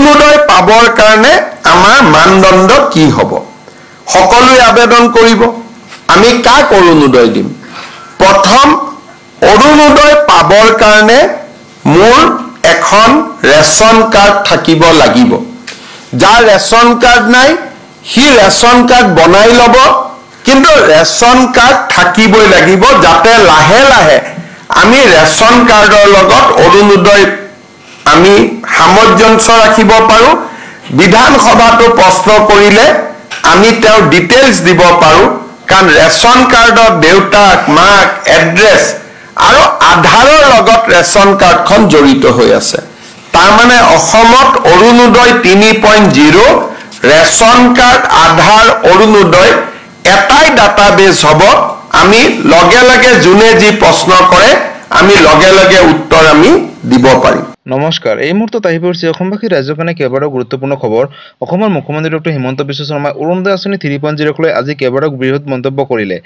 অৰুণোদয় পাবৰ কাৰণে আমাৰ মানদণ্ড কি হ'ব সকলোৱে আবেদন কৰিব আমি কাক অৰুণোদয় দিম প্ৰথম অৰুণোদয় পাবৰ কাৰণে মোৰ এখন ৰেচন কাৰ্ড থাকিব লাগিব যাৰ ৰেচন কাৰ্ড নাই হি ৰেচন কাৰ্ড বনাই ল'ব কিন্তু ৰেচন কাৰ্ড থাকিবই লাগিব যাতে লাহে লাহে আমি ৰেচন কাৰ্ডৰ লগত অৰুণোদয় আমি সামঞ্জস্য ৰাখিব পাৰো বিধানসভাটো প্ৰশ্ন কৰিলে আমি তেওঁৰ ডিটেইলছ দিব পাৰো কাৰণ ৰেচন কাৰ্ডৰ দেউতাক মাক এড্ৰেছ আৰু আধাৰৰ লগত ৰেচন কাৰ্ডখন জড়িত হৈ আছে তাৰ মানে অসমত অৰুণোদয় 3.0 ৰেচন কাৰ্ড আধাৰ অৰুণোদয় এটাই ডাটাবেছ হ'ব আমি লগে লগে যোনে যি প্ৰশ্ন কৰে আমি লগে লগে উত্তৰ আমি দিব পাৰিম নমস্কাৰ এই মুহূৰ্তত আহি পৰিছে অসমবাসী ৰাজ্যৰ কাৰণে কেইবাটাও গুৰুত্বপূৰ্ণ খবৰ অসমৰ মুখ্যমন্ত্ৰী ডক্টৰ হিমন্ত বিশ্ব শৰ্মাই অৰুণোদয় আঁচনি 3.0 লৈ আজি কেইবাটাও বৃহৎ মন্তব্য কৰিলে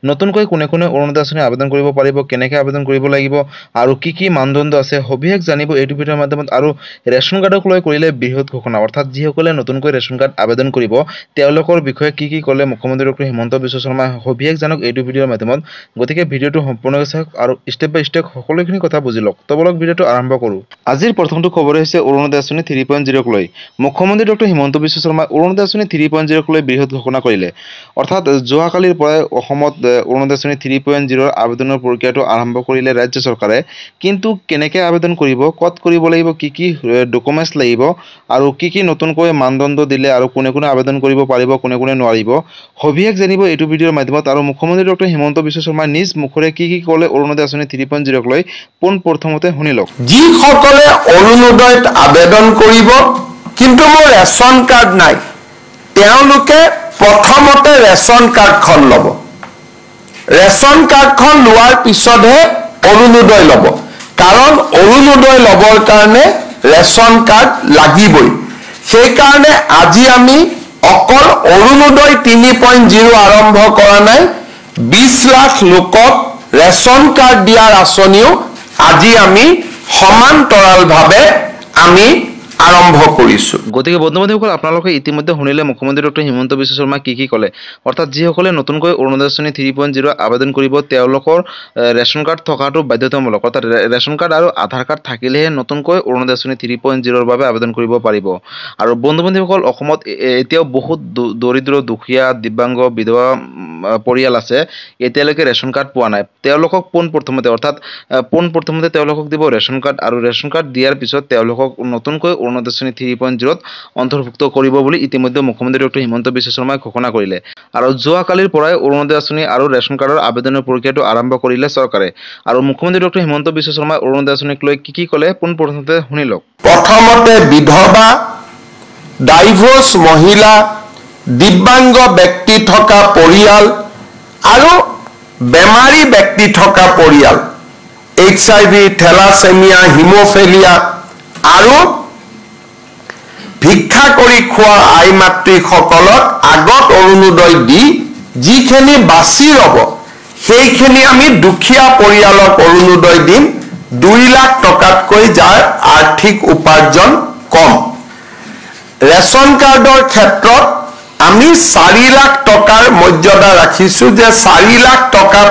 নতুনকৈ কোনে কোনে অৰুণোদয় আঁচনি আবেদন কৰিব পাৰিব কেনেকৈ আবেদন কৰিব লাগিব আৰু কি কি মানদণ্ড আছে সবিশেষ জানিব এইটো ভিডিঅ'ৰ মাধ্যমত আৰু ৰেচন কাৰ্ডক লৈ কৰিলে বৃহৎ ঘোষণা অৰ্থাৎ যিসকলে নতুনকৈ ৰেচন কাৰ্ড আবেদন কৰিব তেওঁলোকৰ বিষয়ে কি ক'লে মুখ্যমন্ত্ৰী ডক্টৰ হিমন্ত বিশ্ব শৰ্মাই সবিশেষ জানক এইটো ভিডিঅ'ৰ মাধ্যমত গতিকে ভিডিঅ'টো সম্পূৰ্ণকৈ চাওক আৰু ষ্টেপ বাই ষ্টেপ সকলোখিনি কথা বুজি লওক তো বলক ভিডিঅ'টো আৰম্ভ কৰোঁ আজিৰ প্ৰথমটো খবৰ হৈছে অৰুণোদয় আঁচনি 3.0 লৈ মুখ্যমন্ত্ৰী ডক্টৰ হিমন্ত বিশ্ব শৰ্মাই অৰুণোদয় আঁচনি 3.0 লৈ বৃহৎ ঘোষণা কৰিলে অৰ্থাৎ যোৱাকালিৰ পৰাই অসমত অৰুণোদয় আঁচনি 3.0 আবেদনৰ প্ৰক্ৰিয়াটো আৰম্ভ কৰিলে ৰাজ্য চৰকাৰে কিন্তু কেনেকৈ আবেদন কৰিব কত কৰিব লাগিব কি কি ডকুমেণ্টছ লাগিব আৰু কি কি নতুনকৈ মানদণ্ড দিলে আৰু কোনে কোনে আবেদন কৰিব পাৰিব কোনে কোনে নোৱাৰিব সবিশেষ জানিব এইটো ভিডিঅ'ৰ মাধ্যমত আৰু মুখ্যমন্ত্ৰী ডক্টৰ হিমন্ত বিশ্ব শৰ্মাই নিজ মুখৰে কি ক'লে অৰুণোদয় আঁচনি 3.0 লৈ পোনপ্ৰথমতে শুনি লওক যিসকলে অৰুণোদয়ত আবেদন কৰিব কিন্তু মোৰ ৰেচন কাৰ্ড নাই তেওঁলোকে প্ৰথমতে ৰেচন কাৰ্ডখন ল'ব ৰেচন কাৰ্ডখন লোৱাৰ পিছতহে অৰুণোদয় ল'ব কাৰণ অৰুণোদয় ল'বৰ কাৰণে ৰেচন কাৰ্ড লাগিবই সেইকাৰণে আজি আমি অকল অৰুণোদয় 3.0 আৰম্ভ কৰা নাই 20 লাখ লোকক ৰেচন কাৰ্ড দিয়াৰ আঁচনিও আজি আমি সমান্তৰালভাৱে আমি আৰম্ভ কৰিছো গতিকে বন্ধু-বান্ধৱীসকল আপোনালোকে ইতিমধ্যে শুনিলে মুখ্যমন্ত্ৰী ডক্টৰ হিমন্ত বিশ্ব শৰ্মা কি ক'লে অৰ্থাৎ যিসকলে নতুনকৈ অৰুণোদয় আঁচনি 3.0 আবেদন কৰিব তেওঁলোকৰ ৰেচন কাৰ্ড থকাটো বাধ্যতামূলক অৰ্থাৎ ৰেচন কাৰ্ড আৰু আধাৰ কাৰ্ড থাকিলেহে নতুনকৈ অৰুণোদয় আঁচনি 3.0 বাবে আবেদন কৰিব পাৰিব আৰু বন্ধু-বান্ধৱীসকল অসমত এতিয়াও বহুত দৰিদ্ৰ দুখীয়া দিব্যাংগ বিধৱা পৰিয়াল আছে এতিয়ালৈকে ৰেচন কাৰ্ড পোৱা নাই তেওঁলোকক পোনপ্ৰথমতে তেওঁলোকক দিব ৰেচন কাৰ্ড আৰু ৰেচন কাৰ্ড দিয়াৰ পিছত তেওঁলোকক নতুনকৈ অৰুণোদয় আঁচনি 3.0 অন্তৰ্ভুক্ত কৰিব বুলি ইতিমধ্যে মুখ্যমন্ত্ৰী ডক্টৰ হিমন্ত বিশ্ব শৰ্মাই ঘোষণা কৰিলে আৰু যোৱাকালিৰ পৰাই অৰুণোদয় আঁচনি আৰু ৰেচন কাৰ্ডৰ আবেদনৰ প্ৰক্ৰিয়াটো আৰম্ভ কৰিলে চৰকাৰে আৰু মুখ্যমন্ত্ৰী ডক্টৰ হিমন্ত বিশ্ব শৰ্মাই অৰুণোদয় আঁচনিক লৈ কি ক'লে পোনপ্ৰথমতে শুনি লওক প্ৰথমতে বিধৱা ডাইভোৰ্স মহিলা দিব্যাংগ ব্যক্তি থকা পৰিয়াল আৰু বেমাৰী ব্যক্তি থকা পৰিয়াল HIV থেলাছেমিয়া হিমোফিলিয়া আৰু ভিক্ষা কৰি খোৱা আই মাতৃসকলক আগত অৰুণোদয় দি যিখিনি বাছি ৰব সেইখিনি আমি দুখীয়া পৰিয়ালক অৰুণোদয় দিম 2 লাখ টকাতকৈ যাৰ আৰ্থিক উপাৰ্জন কম ৰেচন কাৰ্ডৰ ক্ষেত্ৰত আমি 4 লাখ টকাৰ মৰ্যাদা ৰাখিছো যে 4 লাখ টকা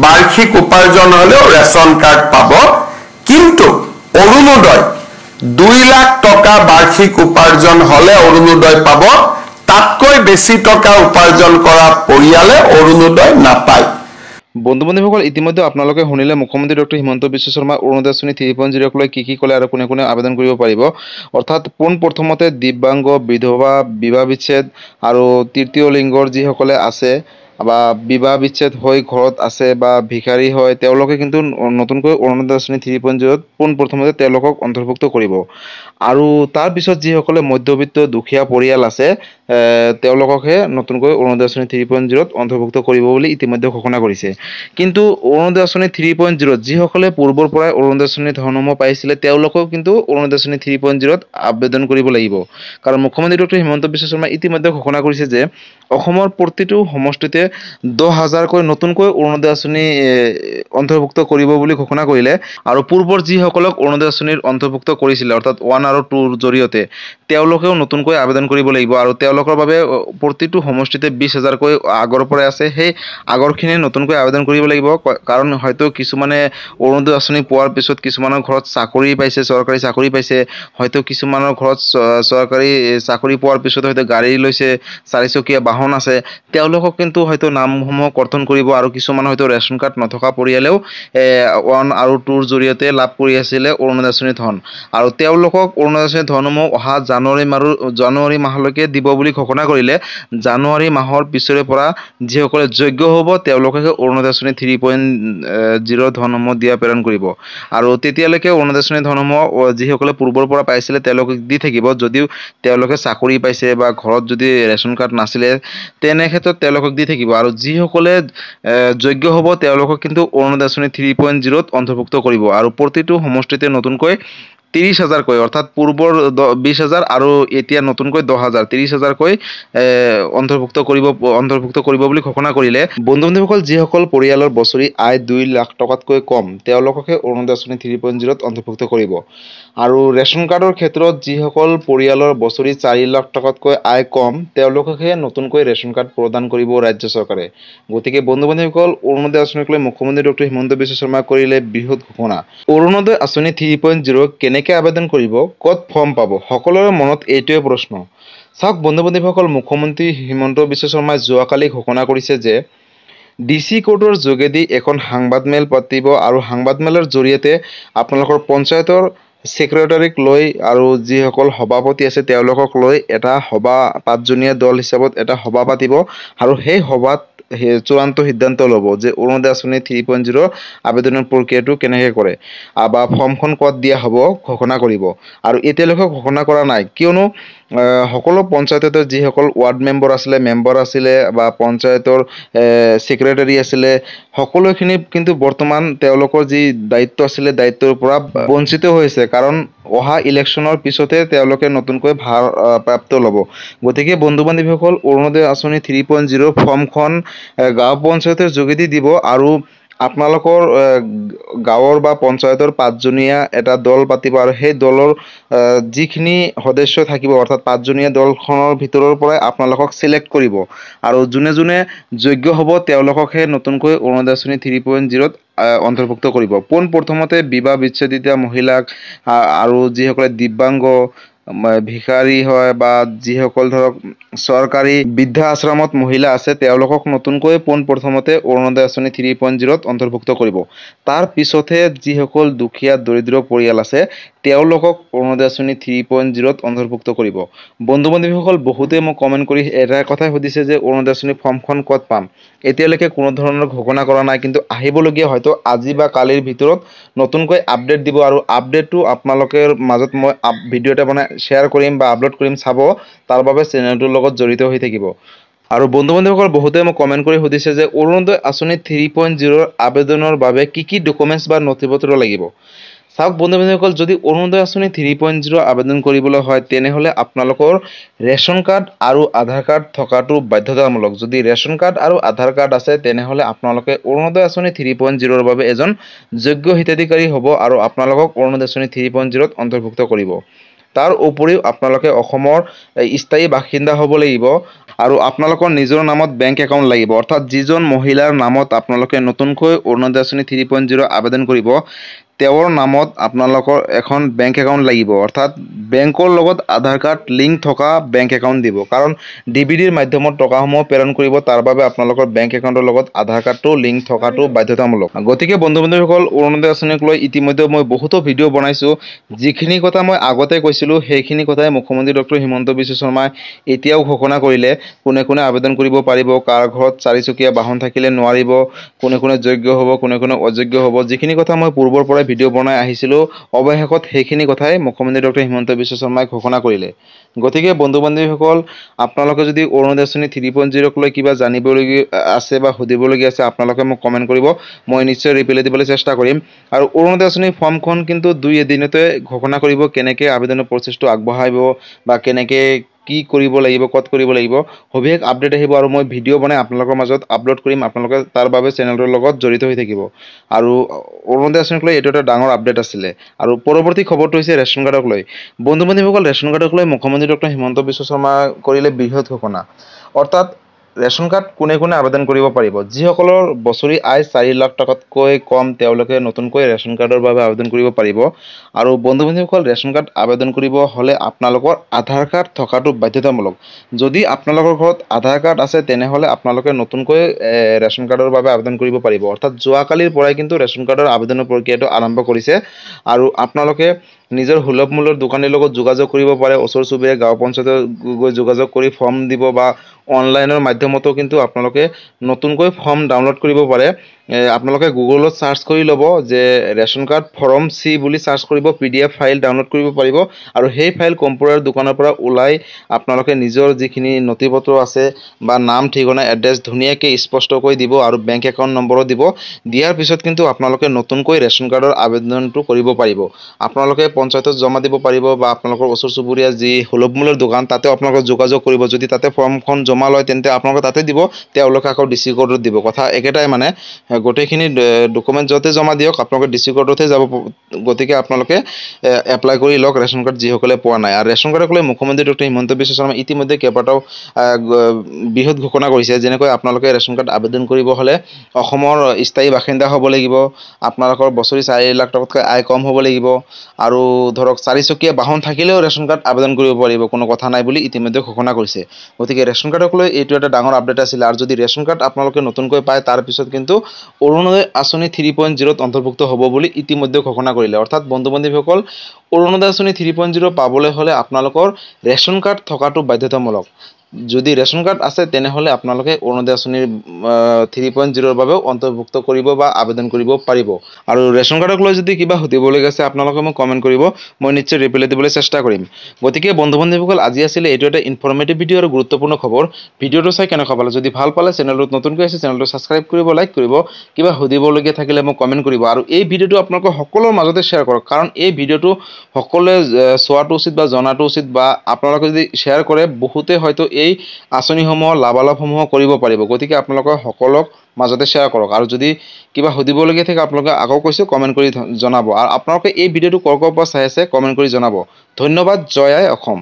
বাৰ্ষিক উপাৰ্জন হলেও ৰেচন কাৰ্ড পাব কিন্তু অৰুণোদয় 2 লাখ টকা বাৰ্ষিক উপাৰ্জন হলে অৰুণোদয় পাব তাতকৈ বেছি টকা উপাৰ্জন কৰা পৰিয়ালে অৰুণোদয় নাপায় বন্ধু-বান্ধৱীসকল ইতিমধ্যে আপোনালোকে শুনিলে মুখ্যমন্ত্ৰী ডক্টৰ হিমন্ত বিশ্ব শৰ্মা অৰুণোদয় আঁচনি 3.0 লৈ কি ক'লে আৰু কোনে কোনে আবেদন কৰিব পাৰিব অৰ্থাৎ পোনপ্ৰথমতে দিব্যাংগ বিধৱা বিবাহ বিচ্ছেদ আৰু তৃতীয় লিংগৰ যিসকলে আছে বা বিবাহ বিচ্ছেদ হৈ ঘৰত আছে বা ভিখাৰী হয় তেওঁলোকে কিন্তু নতুনকৈ অৰুণোদয় আঁচনি 3.0 পোনপ্ৰথমতে তেওঁলোকক অন্তৰ্ভুক্ত কৰিব আৰু তাৰ পিছত যিসকলে মধ্যবিত্ত দুখীয়া পৰিয়াল আছে তেওঁলোককহে নতুনকৈ অৰুণোদয় আঁচনি 3.0 অন্তৰ্ভুক্ত কৰিব বুলি ইতিমধ্যে ঘোষণা কৰিছে কিন্তু অৰুণোদয় আঁচনি 3.0 যিসকলে পূৰ্বৰ পৰাই অৰুণোদয় আঁচনিৰ ধনসমূহ পাইছিলে তেওঁলোকেও কিন্তু অৰুণোদয় আঁচনি 3.0 আবেদন কৰিব লাগিব কাৰণ মুখ্যমন্ত্ৰী ডক্টৰ হিমন্ত বিশ্ব শৰ্মা ইতিমধ্যে ঘোষণা কৰিছে যে অসমৰ প্ৰতিটো সমষ্টিতে 10,000কৈ নতুনকৈ অৰুণোদয় আঁচনি অন্তৰ্ভুক্ত কৰিব বুলি ঘোষণা কৰিলে আৰু পূৰ্বৰ যিসকলক অৰুণোদয় আঁচনিৰ অন্তৰ্ভুক্ত কৰিছিলে অৰ্থাৎ 1 আৰু 2ৰ জৰিয়তে তেওঁলোকেও নতুনকৈ আবেদন কৰিব লাগিব আৰু তেওঁলোকৰ বাবে প্ৰতিটো সমষ্টিতে 20,000কৈ আগৰ পৰাই আছে সেই আগৰখিনি নতুনকৈ আবেদন কৰিব লাগিব কাৰণ হয়তো কিছুমানে অৰুণোদয় আঁচনি পোৱাৰ পিছত কিছুমানৰ ঘৰত চাকৰি পাইছে চৰকাৰী চাকৰি পাইছে হয়তো কিছুমানৰ ঘৰত চৰকাৰী চাকৰি পোৱাৰ পিছত হয়তো গাড়ী লৈছে চাৰিচকীয়া বাহন আছে তেওঁলোকক কিন্তু হয়তো নামসমূহ কৰ্তন কৰিব আৰু কিছুমান হয়তো ৰেচন কাৰ্ড নথকা পৰিয়ালেও 1 আৰু 2ৰ জৰিয়তে লাভ কৰি আছিলে অৰুণোদয় আঁচনিৰ ধন আৰু তেওঁলোকক অৰুণোদয় আঁচনিৰ ধনসমূহ অহা জানুৱাৰী মাহলৈকে দিব বুলি ঘোষণা কৰিলে জানুৱাৰী মাহৰ পিছৰে পৰা যিসকলে যোগ্য হ'ব তেওঁলোকে অৰুণোদয় আঁচনি 3.0 ধনসমূহ দিয়া প্ৰেৰণ কৰিব আৰু তেতিয়ালৈকে অৰুণোদয় আঁচনিৰ ধনসমূহ যিসকলে পূৰ্বৰ পৰা পাইছিলে তেওঁলোকক দি থাকিব যদিও তেওঁলোকে চাকৰি পাইছে বা ঘৰত যদি ৰেচন কাৰ্ড নাছিলে তেনে ক্ষেত্ৰত তেওঁলোকক দি থাকিব আৰু যিসকলে যোগ্য হ'ব তেওঁলোকক কিন্তু অৰুণোদয় আঁচনি 3.0ত অন্তৰ্ভুক্ত কৰিব আৰু প্ৰতিটো সমষ্টিতে নতুনকৈ 30,000কৈ অৰ্থাৎ পূৰ্বৰ 20,000 আৰু এতিয়া নতুনকৈ 10,000 30,000কৈ অন্তৰ্ভুক্ত কৰিব বুলি ঘোষণা কৰিলে বন্ধু-বান্ধৱীসকল যিসকল পৰিয়ালৰ বছৰি আয় 2 লাখ টকাতকৈ কম তেওঁলোককে অৰুণোদয় আঁচনি 3.0ত অন্তৰ্ভুক্ত কৰিব আৰু ৰেচন কাৰ্ডৰ ক্ষেত্ৰত যিসকল পৰিয়ালৰ বছৰি 4 লাখ টকাতকৈ আয় কম তেওঁলোককে নতুনকৈ ৰেচন কাৰ্ড প্ৰদান কৰিব ৰাজ্য চৰকাৰে গতিকে বন্ধু-বান্ধৱীসকল অৰুণোদয় আঁচনিক লৈ মুখ্যমন্ত্ৰী ডক্টৰ হিমন্ত বিশ্ব শৰ্মা কৰিলে বৃহৎ ঘোষণা অৰুণোদয় আঁচনি 3.0 কেনেকৈ আবেদন কৰিব ক'ত ফৰ্ম পাব সকলোৰে মনত এইটোৱে প্ৰশ্ন চাওক বন্ধু-বান্ধৱীসকল মুখ্যমন্ত্ৰী হিমন্ত বিশ্ব শৰ্মাই যোৱাকালি ঘোষণা কৰিছে যে ডিসি কোৰ্টৰ যোগেদি এখন সাংবাদমেল পাতিব আৰু সাংবাদমেলৰ জৰিয়তে আপোনালোকৰ পঞ্চায়তৰ সেক্ৰেটাৰীক লৈ আৰু যিসকল সভাপতি আছে তেওঁলোকক লৈ এটা সভা 5জনীয়া দল হিচাপত এটা সভা পাতিব আৰু সেই সভাত চূড়ান্ত সিদ্ধান্ত ল'ব যে অৰুণোদয় আঁচনি 3.0 আবেদনৰ প্ৰক্ৰিয়াটো কেনেকৈ কৰে বা ফৰ্মখন ক'ত দিয়া হ'ব ঘোষণা কৰিব আৰু এতিয়ালৈকে ঘোষণা কৰা নাই কিয়নো সকলো পঞ্চায়ততে যিসকল ৱাৰ্ড মেম্বাৰ আছিলে বা পঞ্চায়তৰ সেক্ৰেটাৰী আছিলে সকলোখিনি কিন্তু বৰ্তমান তেওঁলোকৰ যি দায়িত্ব আছিলে দায়িত্বৰ পৰা বঞ্চিত হৈছে কাৰণ অহা ইলেকশ্যনৰ পিছতে তেওঁলোকে নতুনকৈ ভাৰ প্ৰাপ্ত ল'ব গতিকে বন্ধু-বান্ধৱীসকল অৰুণোদয় আঁচনি 3.0 ফৰ্মখন গাঁও পঞ্চায়তৰ যোগেদি দিব আৰু আপোনালোকৰ গাঁৱৰ বা পঞ্চায়তৰ 5জনীয়া এটা দল পাতিব আৰু সেই দলৰ যিখিনি সদস্য থাকিব অৰ্থাৎ 5জনীয়া দলখনৰ ভিতৰৰ পৰাই আপোনালোকক সিলেক্ট কৰিব আৰু যোনে যোনে যোগ্য হ'ব তেওঁলোককহে নতুনকৈ অৰুণোদয় আঁচনি 3.0ত অন্তৰ্ভুক্ত কৰিব পোন প্ৰথমতে বিবাহ বিচ্ছেদিত মহিলাক আৰু যিসকলে দিব্যাংগ ভিখাৰী হয় বা যিসকল ধৰক চৰকাৰী বৃদ্ধা আশ্ৰমত মহিলা আছে তেওঁলোকক নতুনকৈ পোন প্ৰথমতে অৰুণোদয় আঁচনি 3.0ত অন্তৰ্ভুক্ত কৰিব তাৰ পিছতহে যিসকল দুখীয়া দৰিদ্ৰ পৰিয়াল আছে তেওঁলোকক অৰুণোদয় আঁচনি 3.0ত অন্তৰ্ভুক্ত কৰিব বন্ধু-বান্ধৱীসকল বহুতে মোক কমেন্ট কৰি এটা কথাই সুধিছে যে অৰুণোদয় আঁচনি ফৰ্মখন ক'ত পাম এতিয়ালৈকে কোনো ধৰণৰ ঘোষণা কৰা নাই কিন্তু আহিবলগীয়া হয়তো আজি বা কালিৰ ভিতৰত নতুনকৈ আপডেট দিব আৰু আপডেটটো আপোনালোকৰ মাজত মই ভিডিও এটা বনাই শ্বেয়াৰ কৰিম বা আপলোড কৰিম চাব তাৰ বাবে চেনেলটোৰ লগত জড়িত হৈ থাকিব আৰু বন্ধু-বান্ধৱীসকল বহুতে মোক কমেন্ট কৰি সুধিছে যে অৰুণোদয় আঁচনি 3.0ৰ আবেদনৰ বাবে কি ডকুমেন্টছ বা নথিপত্ৰ লাগিব চাওক বন্ধু-বান্ধৱীসকল যদি অৰুণোদয় আঁচনি 3.0 আবেদন কৰিবলৈ হয় তেনেহলে আপোনালোকৰ ৰেচন কাৰ্ড আৰু আধাৰ কাৰ্ড থকাটো বাধ্যতামূলক যদি ৰেচন কাৰ্ড আৰু আধাৰ কাৰ্ড আছে তেনেহলে আপোনালোকে অৰুণোদয় আঁচনি 3.0ৰ বাবে এজন যোগ্য হিতাধিকাৰী হ'ব আৰু আপোনালোকক অৰুণোদয় আঁচনি 3.0ত অন্তৰ্ভুক্ত কৰিব তাৰ উপৰিও আপোনালোকে অসমৰ স্থায়ী বাসিন্দা হ'ব লাগিব আৰু আপোনালোকৰ নিজৰ নামত বেংক একাউণ্ট লাগিব অৰ্থাৎ যিজন মহিলাৰ নামত আপোনালোকে নতুনকৈ অৰুণোদয় আঁচনি 3.0 আবেদন কৰিব তেওঁৰ নামত আপোনালোকৰ এখন বেংক একাউণ্ট লাগিব অৰ্থাৎ বেংকৰ লগত আধাৰ কাৰ্ড লিংক থকা বেংক একাউণ্ট দিব কাৰণ ডিবিডিৰ মাধ্যমত টকাসমূহ প্ৰেৰণ কৰিব তাৰ বাবে আপোনালোকৰ বেংক একাউণ্টৰ লগত আধাৰ কাৰ্ডটো লিংক থকাটো বাধ্যতামূলক গতিকে বন্ধু-বান্ধৱীসকল অৰুণোদয় আঁচনিক লৈ ইতিমধ্যে মই বহুতো ভিডিও বনাইছো যিখিনি কথা মই আগতে কৈছিলো সেইখিনি কথাই মুখ্যমন্ত্ৰী ডক্টৰ হিমন্ত বিশ্ব শৰ্মাই এতিয়াও ঘোষণা কৰিলে কোনে কোনে আবেদন কৰিব পাৰিব কাৰ ঘৰত চাৰিচকীয়া বাহন থাকিলে নোৱাৰিব কোনে কোনে যোগ্য হ'ব কোনে কোনে অযোগ্য হ'ব যিখিনি কথা মই পূৰ্বৰ পৰা ভিডিও বনাই আহিছিলো অৱশেষত সেইখিনি কথাই মুখ্যমন্ত্ৰী ডক্টৰ হিমন্ত বিশ্ব শৰ্মাই ঘোষণা কৰিলে গতিকে বন্ধু-বান্ধৱীসকল আপোনালোকে যদি অৰুণোদয় আঁচনি 3.0ক লৈ কিবা জানিবলগীয়া আছে বা সুধিবলগীয়া আছে আপোনালোকে মোক কমেন্ট কৰিব মই নিশ্চয় ৰিপ্লাই দিবলৈ চেষ্টা কৰিম আৰু অৰুণোদয় আঁচনি ফৰ্মখন কিন্তু 2 এদিনতে ঘোষণা কৰিব কেনেকৈ আবেদনৰ প্ৰচেছটো আগবঢ়াব বা কেনেকৈ কি কৰিব লাগিব, ক'ত কৰিব লাগিব, সবিশেষ আপডেট আহিব আৰু মই ভিডিঅ' বনাই আপোনালোকৰ মাজত আপলোড কৰিম। আপোনালোকে তাৰ বাবে চেনেলটোৰ লগত জড়িত হৈ থাকিব। আৰু অৰুণোদয় আঁচনিক লৈ এইটো এটা ডাঙৰ আপডেট আছিলে। আৰু পৰৱৰ্তী খবৰটো হৈছে ৰেচন কাৰ্ডক লৈ। বন্ধু বান্ধৱীসকল, ৰেচন কাৰ্ডক লৈ মুখ্যমন্ত্ৰী ডক্টৰ হিমন্ত বিশ্ব শৰ্মা কৰিলে বৃহৎ ঘোষণা। অৰ্থাৎ ৰেচন কাৰ্ড কোনে কোনে আবেদন কৰিব পাৰিব। যিসকলৰ বছৰি আয় 4 লাখ টকাতকৈ কম তেওঁলোকে নতুনকৈ ৰেচন কাৰ্ডৰ বাবে আবেদন কৰিব পাৰিব। আৰু বন্ধু বান্ধৱীসকল, ৰেচন কাৰ্ড আবেদন কৰিব হ'লে আপোনালোকৰ আধাৰ কাৰ্ড থকাটো বাধ্যতামূলক। যদি আপোনালোকৰ ঘৰত আধাৰ কাৰ্ড আছে তেনেহ'লে আপোনালোকে নতুনকৈ ৰেচন কাৰ্ডৰ বাবে আবেদন কৰিব পাৰিব। অৰ্থাৎ যোৱাকালিৰ পৰাই কিন্তু ৰেচন কাৰ্ডৰ আবেদনৰ প্ৰক্ৰিয়াটো আৰম্ভ কৰিছে। আৰু আপোনালোকে নিজৰ সুলভ মূল্যৰ দোকানীৰ লগত যোগাযোগ কৰিব পাৰে। ওচৰ চুবুৰীয়া গাঁও পঞ্চায়তত গৈ যোগাযোগ কৰি ফৰ্ম দিব বা অনলাইনৰ মাধ্যমতো কিন্তু আপোনালোকে নতুনকৈ ফৰ্ম ডাউনলোড কৰিব পাৰে। আপোনালোকে গুগলত চাৰ্চ কৰি ল'ব যে ৰেচন কাৰ্ড ফৰ্ম চি বুলি চাৰ্চ কৰিব, PDF ফাইল ডাউনলোড কৰিব পাৰিব। আৰু সেই ফাইল কম্পিউটাৰ দোকানৰ পৰা ওলাই আপোনালোকে নিজৰ যিখিনি নথি পত্ৰ আছে বা নাম, ঠিকনা, এড্ৰেছ ধুনীয়াকৈ স্পষ্টকৈ দিব আৰু বেংক একাউণ্ট নম্বৰো দিব। দিয়াৰ পিছত কিন্তু আপোনালোকে নতুনকৈ ৰেচন কাৰ্ডৰ আবেদনটো কৰিব পাৰিব। আপোনালোকে পঞ্চায়তত জমা দিব পাৰিব বা আপোনালোকৰ ওচৰ চুবুৰীয়া যি সুলভ মূল্যৰ দোকান তাতে আপোনালোকে যোগাযোগ কৰিব। যদি তাতে ফৰ্মখন জমা লয় তেন্তে আপোনালোকে তাতে দিব, তেওঁলোকে আকৌ DC কোৰ্টত দিব। কথা একেটাই, মানে গোটেইখিনি ডকুমেণ্ট য'তে জমা দিয়ক আপোনালোকে DC কোৰ্টতহে যাব। গতিকে আপোনালোকে এপ্লাই কৰি লওক ৰেচন কাৰ্ড যিসকলে পোৱা নাই। আৰু ৰেচন কাৰ্ডক লৈ মুখ্যমন্ত্ৰী ডক্টৰ হিমন্ত বিশ্ব শৰ্মাই ইতিমধ্যে কেইবাটাও বৃহৎ ঘোষণা কৰিছে। যেনেকৈ আপোনালোকে ৰেচন কাৰ্ড আবেদন কৰিব হ'লে অসমৰ স্থায়ী বাসিন্দা হ'ব লাগিব, আপোনালোকৰ বছৰি 4 লাখ টকাতকৈ আয় কম হ'ব লাগিব, আৰু ধৰক 4চকীয়া বাহন থাকিলেও ৰেচন কাৰ্ড আবেদন কৰিব পাৰিব, কোনো কথা নাই বুলি ইতিমধ্যে ঘোষণা কৰিছে। গতিকে ৰেচন কাৰ্ডক লৈ এইটো এটা ডাঙৰ আপডেট আছিলে। আৰু যদি ৰেচন কাৰ্ড আপোনালোকে নতুনকৈ পায় তাৰপিছত কিন্তু অৰুণোদয় আঁচনি 3.0ত অন্তৰ্ভুক্ত হ'ব বুলি ইতিমধ্যে ঘোষণা কৰিলে। অৰ্থাৎ বন্ধু বান্ধৱীসকল, অৰুণোদয় আঁচনি 3.0 পাবলৈ হ'লে আপোনালোকৰ ৰেচন কাৰ্ড থকাটো বাধ্যতামূলক। যদি ৰেচন কাৰ্ড আছে তেনেহ'লে আপোনালোকে অৰুণোদয় আঁচনিৰ 3.0ৰ বাবেও অন্তৰ্ভুক্ত কৰিব বা আবেদন কৰিব পাৰিব। আৰু ৰেচন কাৰ্ডক লৈ যদি কিবা সুধিবলগীয়া আছে আপোনালোকে মোক কমেণ্ট কৰিব, মই নিশ্চয় ৰিপ্লাই দিবলৈ চেষ্টা কৰিম। গতিকে বন্ধু বান্ধৱীসকল, আজি আছিলে এইটো এটা ইনফৰ্মেটিভ ভিডিঅ' আৰু গুৰুত্বপূৰ্ণ খবৰ। ভিডিঅ'টো চাই কেনেকুৱা পালে? যদি ভাল পালে চেনেলটোত নতুনকৈ আছে চেনেলটো ছাবস্ক্ৰাইব কৰিব, লাইক কৰিব। কিবা সুধিবলগীয়া থাকিলে মোক কমেণ্ট কৰিব। আৰু এই ভিডিঅ'টো আপোনালোকে সকলোৰ মাজতে শ্বেয়াৰ কৰক, কাৰণ এই ভিডিঅ'টো সকলোৱে চোৱাটো উচিত বা জনাটো উচিত। বা আপোনালোকে যদি শ্বেয়াৰ কৰে বহুতে হয়তো এই আঁচনিসমূহৰ লাভালাভসমূহ কৰিব পাৰিব। গতিকে আপোনালোকে সকলোক মাজতে শ্বেয়াৰ কৰক। আৰু যদি কিবা সুধিবলগীয়া থাকে আপোনালোকে আকৌ কৈছোঁ কমেণ্ট কৰি জনাব। আৰু আপোনালোকে এই ভিডিঅ'টো ক'ৰ পৰা চাই আছে কমেণ্ট কৰি জনাব। ধন্যবাদ। জয় আই অসম।